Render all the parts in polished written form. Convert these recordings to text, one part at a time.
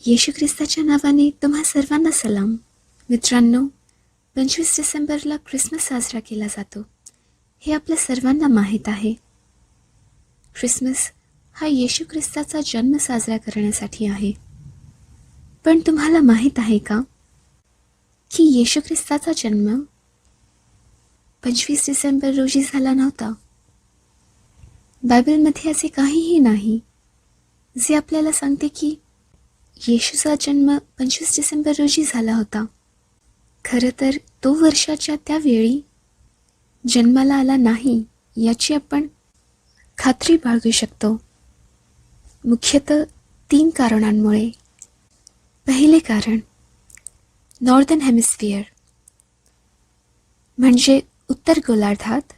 येशू ख्रिस्ताच्या नावाने तुम्हा सर्वांना सलाम. मित्रांनो, 25 डिसेंबरला ख्रिसमस साजरा केला जातो हे आपल्या सर्वांना माहीत आहे. ख्रिसमस हा येशू ख्रिस्ताचा जन्म साजरा करण्यासाठी आहे. पण तुम्हाला माहीत आहे का की येशू ख्रिस्ताचा जन्म 25 डिसेंबर रोजी झाला नव्हता. बायबलमध्ये असे काहीही नाही जे आपल्याला सांगते की येशूचा जन्म 25 डिसेंबर रोजी झाला होता. खरं तर तो वर्षाच्या त्यावेळी जन्माला आला नाही याची आपण खात्री बाळगू शकतो. मुख्यतः 3 कारणांमुळे. पहिले कारण, नॉर्दर्न हेमिस्फिअर म्हणजे उत्तर गोलार्धात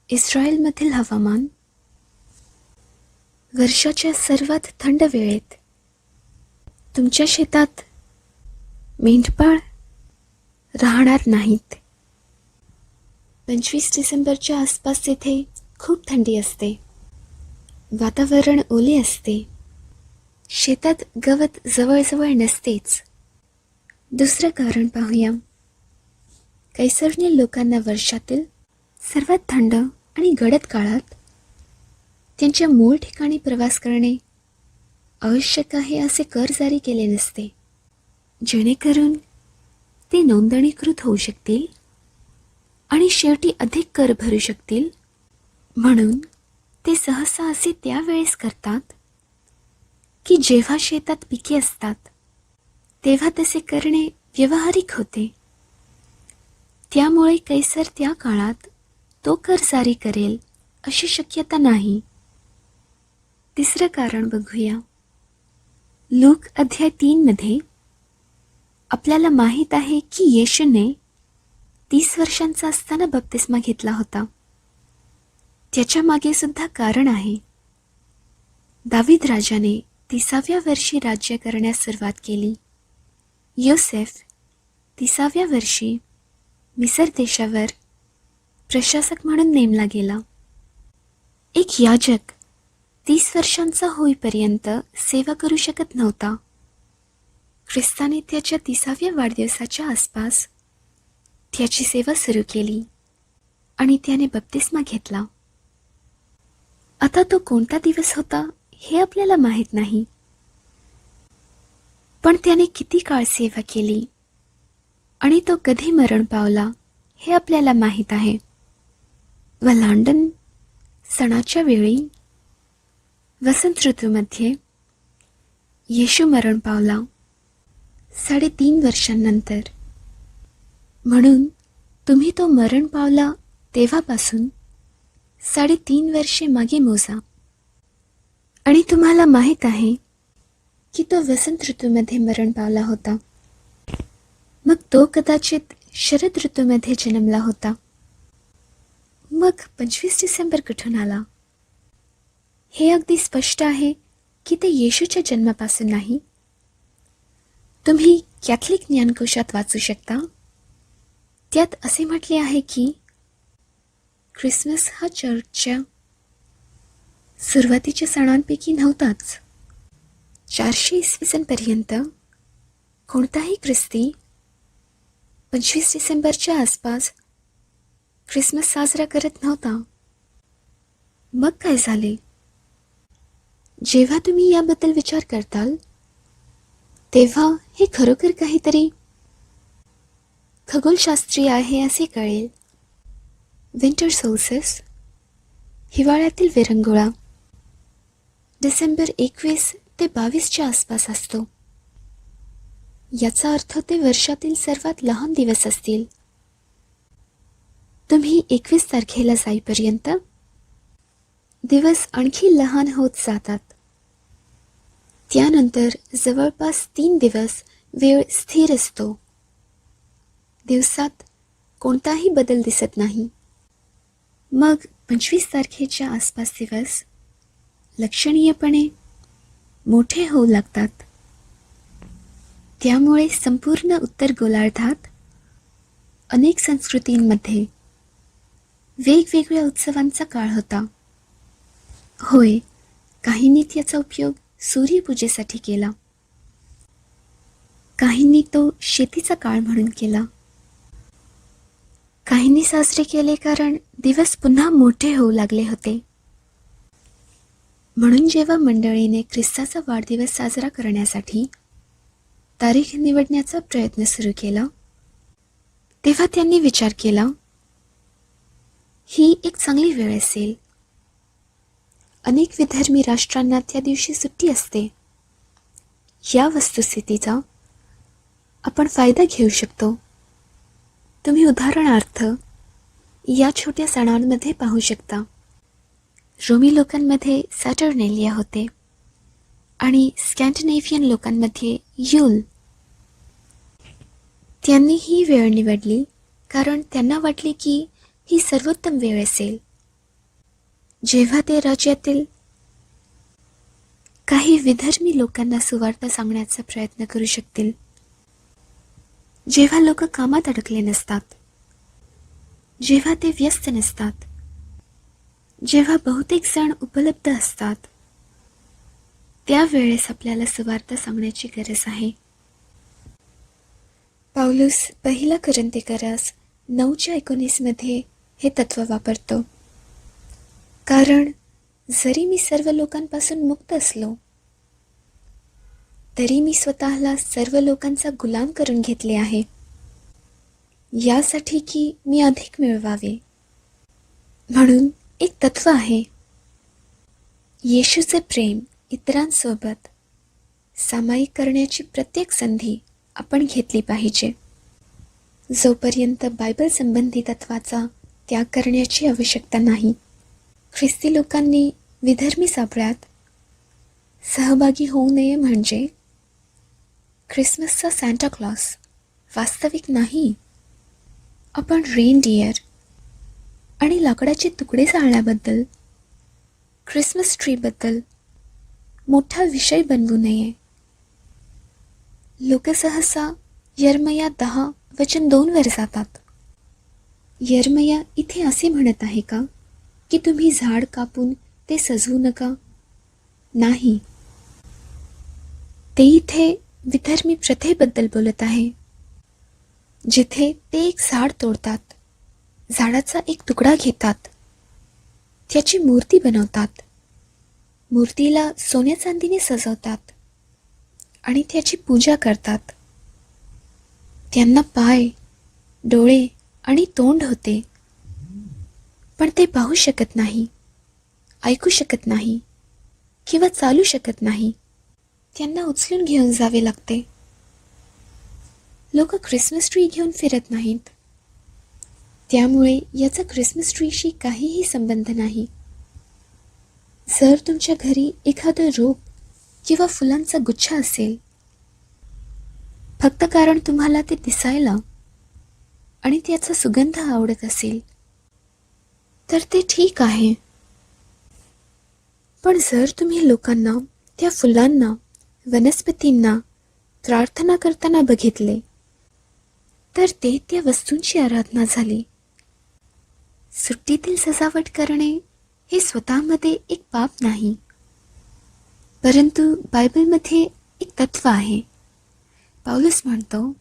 इस्रायलमधील हवामान वर्षाच्या सर्वात थंड वेळेत तुमच्या शेतात मेंढपाळ राहणार नाहीत. 25 डिसेंबरच्या आसपास येथे खूप थंडी असते, वातावरण ओले असते, शेतात गवत जवळजवळ नसतेच. दुसरं कारण पाहूया. कैसरने लोकांना वर्षातील सर्वात थंड आणि गडद काळात त्यांच्या मूळ ठिकाणी प्रवास करणे आवश्यक आहे असे कर जारी केले नसते, जेणेकरून ते नोंदणीकृत होऊ शकतील आणि शेवटी अधिक कर भरू शकतील. म्हणून ते सहसा असे त्यावेळेस करतात की जेव्हा शेतात पिके असतात तेव्हा तसे करणे व्यावहारिक होते. त्यामुळे कैसर त्या काळात तो कर जारी करेल अशी शक्यता नाही. तिसरं कारण बघूया. लूक अध्याय 3 मध्ये आपल्याला माहीत आहे की येशूने 30 वर्षांचा असताना बप्तिस्मा घेतला होता. त्याच्या मागे सुद्धा कारण आहे. दावीद राजाने 30व्या वर्षी राज्य करण्यास सुरुवात केली. योसेफ 30व्या वर्षी मिसर देशावर प्रशासक म्हणून नेमला गेला. एक याजक 30 वर्षांचा होईपर्यंत सेवा करू शकत नव्हता. ख्रिस्ताने त्याच्या 30व्या वाढदिवसाच्या आसपास त्याची सेवा सुरू केली आणि त्याने बप्तिस्मा घेतला. आता तो कोणता दिवस होता हे आपल्याला माहीत नाही, पण त्याने किती काळ सेवा केली आणि तो कधी मरण पावला हे आपल्याला माहीत आहे. वलांडन सणाच्या वेळी वसंत ऋतूमध्ये येशू मरण पावला 3.5 वर्षांनंतर. म्हणून तुम्ही तो मरण पावला तेव्हापासून 3.5 वर्षे मागे मोजा. आणि तुम्हाला माहीत आहे की तो वसंत ऋतूमध्ये मरण पावला होता. मग तो कदाचित शरद ऋतूमध्ये जन्मला होता. मग 25 डिसेंबर कुठून आला? हे अगदी स्पष्ट आहे की ते येशूच्या जन्मापासून नाही. तुम्ही कॅथलिक ज्ञानकोशात वाचू शकता. त्यात असे म्हटले आहे की ख्रिसमस हा चर्चच्या सुरुवातीच्या सणांपैकी नव्हताच. 400 इसवी सनपर्यंत कोणताही ख्रिस्ती 25 डिसेंबरच्या आसपास ख्रिसमस साजरा करत नव्हता. मग काय झाले? जेव्हा तुम्ही याबद्दल विचार करताल तेव्हा हे खरोखर काहीतरी खगोलशास्त्रीय आहे असे कळेल. विंटर सोल्स्टिस, हिवाळ्यातील विरंगुळा, डिसेंबर 21 ते 22च्या आसपास असतो. याचा अर्थ ते वर्षातील सर्वात लहान दिवस असतील. तुम्ही 21 तारखेला जाईपर्यंत दिवस आणखी लहान होत जातात. त्यानंतर जवळपास 3 दिवस वेळ स्थिर असतो. दिवसात कोणताही बदल दिसत नाही. मग 25 तारखेच्या आसपास दिवस लक्षणीयपणे मोठे होऊ लागतात. त्यामुळे संपूर्ण उत्तर गोलार्धात अनेक संस्कृतींमध्ये वेगवेगळ्या उत्सवांचा काळ होता. होय, काहींनी त्याचा उपयोग सूर्यपूजेसाठी केला, काहींनी तो शेतीचा काळ म्हणून केला. काहींनी साजरे केले कारण दिवस पुन्हा मोठे होऊ लागले होते. म्हणून जेव्हा मंडळीने ख्रिस्ताचा वाढदिवस साजरा करण्यासाठी तारीख निवडण्याचा प्रयत्न सुरू केला, तेव्हा त्यांनी विचार केला, ही एक चांगली वेळ असेल. अनेक विधर्मी राष्ट्रांना त्या दिवशी सुट्टी असते. या वस्तुस्थितीचा आपण फायदा घेऊ शकतो. तुम्ही उदाहरणार्थ या छोट्या सणांमध्ये पाहू शकता. रोमी लोकांमध्ये सॅटर्नेलिया होते आणि स्कॅन्डिनेव्हियन लोकांमध्ये यूल. त्यांनी ही वेळ निवडली कारण त्यांना वाटले की ही सर्वोत्तम वेळ असेल, जेव्हा ते राज्यातील काही विधर्मी लोकांना सुवार्ता सांगण्याचा प्रयत्न करू शकतील. जेव्हा लोक कामात अडकले नसतात, जेव्हा ते व्यस्त नसतात, जेव्हा बहुतेक जण उपलब्ध असतात, त्यावेळेस आपल्याला सुवार्ता सांगण्याची गरज आहे. पौलुस पहिला कोरिन्थिकरास 9:19 हे तत्व वापरतो. कारण जरी मी सर्व लोकांपासून मुक्त असलो, तरी मी स्वतःला सर्व लोकांचा गुलाम करून घेतले आहे, यासाठी की मी अधिक मिळवावे. म्हणून एक तत्व आहे, येशूचे प्रेम इतरांसोबत सामायिक करण्याची प्रत्येक संधी आपण घेतली पाहिजे. जोपर्यंत बायबल संबंधी तत्वाचा त्याग करण्याची आवश्यकता नाही. ख्रिस्ती लोकांनी विधर्मी सापळ्यात सहभागी होऊ नये म्हणजे ख्रिसमसचा सॅन्टा क्लॉस वास्तविक नाही. आपण रेनडियर आणि लाकडाचे तुकडे जाळण्याबद्दल, ख्रिसमस ट्रीबद्दल मोठा विषय बनवू नये. लोक सहसा यर्मया 10:2 वर जातात. यर्मया इथे असे म्हणत आहे का की तुम्ही झाड कापून ते सजवू नका? नाही, ते इथे विधर्मी प्रथेबद्दल बोलत आहे, जिथे ते एक झाड तोडतात, झाडाचा एक तुकडा घेतात, त्याची मूर्ती बनवतात, मूर्तीला सोन्या चांदीने सजवतात आणि त्याची पूजा करतात. त्यांना पाय, डोळे आणि तोंड होते, पण ते पाहू शकत नाही, ऐकू शकत नाही किंवा चालू शकत नाही. त्यांना उचलून घेऊन जावे लागते. लोक ख्रिसमस ट्री घेऊन फिरत नाहीत, त्यामुळे याचा ख्रिसमस ट्रीशी काहीही संबंध नाही. जर तुमच्या घरी एखादं रोप किंवा फुलांचा गुच्छ असेल, फक्त कारण तुम्हाला ते दिसायला आणि त्याचा सुगंध आवडत असेल, तर ते ठीक आहे. पण जर तुम्ही लोकांना, त्या फुलांना, वनस्पतींना प्रार्थना करताना बघितले, तर ते त्या वस्तूंची आराधना झाली. सुट्टीतील सजावट करणे हे स्वतःमध्ये एक पाप नाही, परंतु बायबलमध्ये एक तत्व आहे. पौलुस म्हणतो,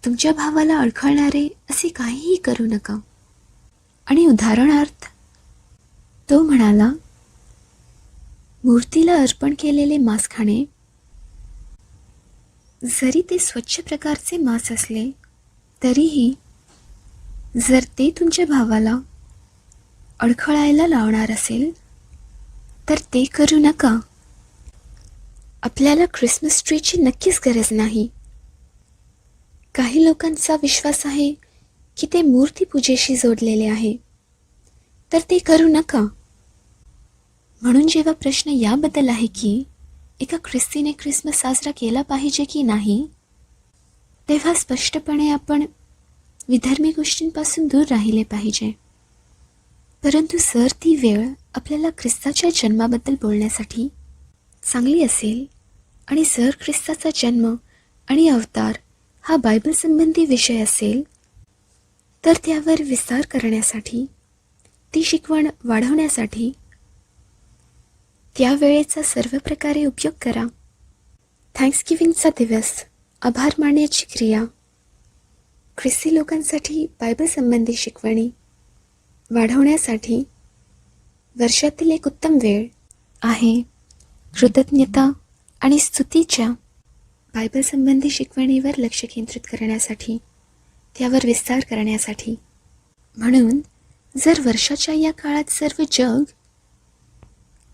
तुमच्या भावाला अडखळणारे असे काहीही करू नका. आणि उदाहरणार्थ तो म्हणाला, मूर्तीला अर्पण केलेले मांस खाणे, जरी ते स्वच्छ प्रकारचे मांस असले तरीही जर ते तुमच्या भावाला अडखळायला लावणार असेल तर ते करू नका. आपल्याला ख्रिसमस ट्रीची नक्कीच गरज नाही. काही लोकांचा विश्वास आहे की ते मूर्तीपूजेशी जोडलेले आहे, तर ते करू नका. म्हणून जेव्हा प्रश्न याबद्दल आहे की एका ख्रिस्तीने ख्रिसमस साजरा केला पाहिजे की नाही, तेव्हा स्पष्टपणे आपण विधर्मी गोष्टींपासून दूर राहिले पाहिजे. परंतु जर ती वेळ आपल्याला ख्रिस्ताच्या जन्माबद्दल बोलण्यासाठी चांगली असेल आणि जर ख्रिस्ताचा जन्म आणि अवतार हा बायबल संबंधी विषय असेल, तर त्यावर विस्तार करण्यासाठी, ती शिकवण वाढवण्यासाठी त्या वेळेचा सर्व प्रकारे उपयोग करा. थँक्सगिव्हिंगचा दिवस आभार मानण्याची क्रिया ख्रिस्ती लोकांसाठी बायबल संबंधी शिकवणी वाढवण्यासाठी वर्षातील एक उत्तम वेळ आहे. कृतज्ञता आणि स्तुतीच्या बायबल संबंधी शिकवणीवर लक्ष केंद्रित करण्यासाठी, त्यावर विस्तार करण्यासाठी. म्हणून जर वर्षाच्या या काळात सर्व जग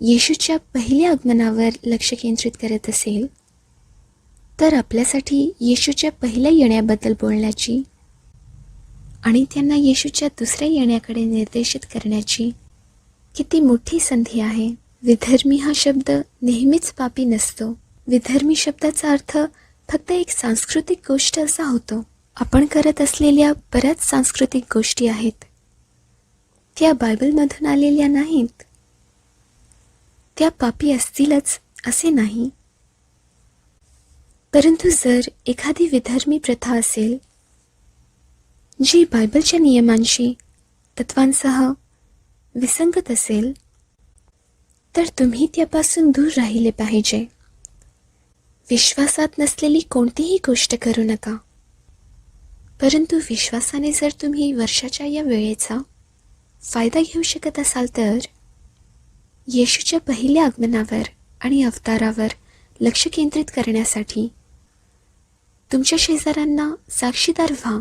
येशूच्या पहिल्या आगमनावर लक्ष केंद्रित करत असेल, तर आपल्यासाठी येशूच्या पहिल्या येण्याबद्दल बोलण्याची आणि त्यांना येशूच्या दुसऱ्या येण्याकडे निर्देशित करण्याची किती मोठी संधी आहे. विधर्मी हा शब्द नेहमीच पापी नसतो. विधर्मी शब्दाचा अर्थ फक्त एक सांस्कृतिक गोष्ट असा होतो. आपण करत असलेल्या बऱ्याच सांस्कृतिक गोष्टी आहेत, त्या बायबलमधून आलेल्या नाहीत. त्या पापी असतीलच असे नाही, परंतु जर एखादी विधर्मी प्रथा असेल जी बायबलच्या नियमांशी, तत्वांसह विसंगत असेल, तर तुम्ही त्यापासून दूर राहिले पाहिजे. विश्वासात नसलेली कोणतीही गोष्ट करू नका. परंतु विश्वासाने जर तुम्ही वर्षाच्या या वेळेचा फायदा घेऊ शकत असाल, तर येशूच्या पहिल्या आगमनावर आणि अवतारावर लक्ष केंद्रित करण्यासाठी तुमच्या शेजाऱ्यांना साक्षीदार व्हा,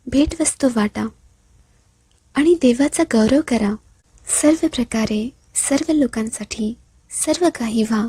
भेटवस्तू वाटा आणि देवाचा गौरव करा. सर्व प्रकारे सर्व लोकांसाठी सर्व काही व्हा.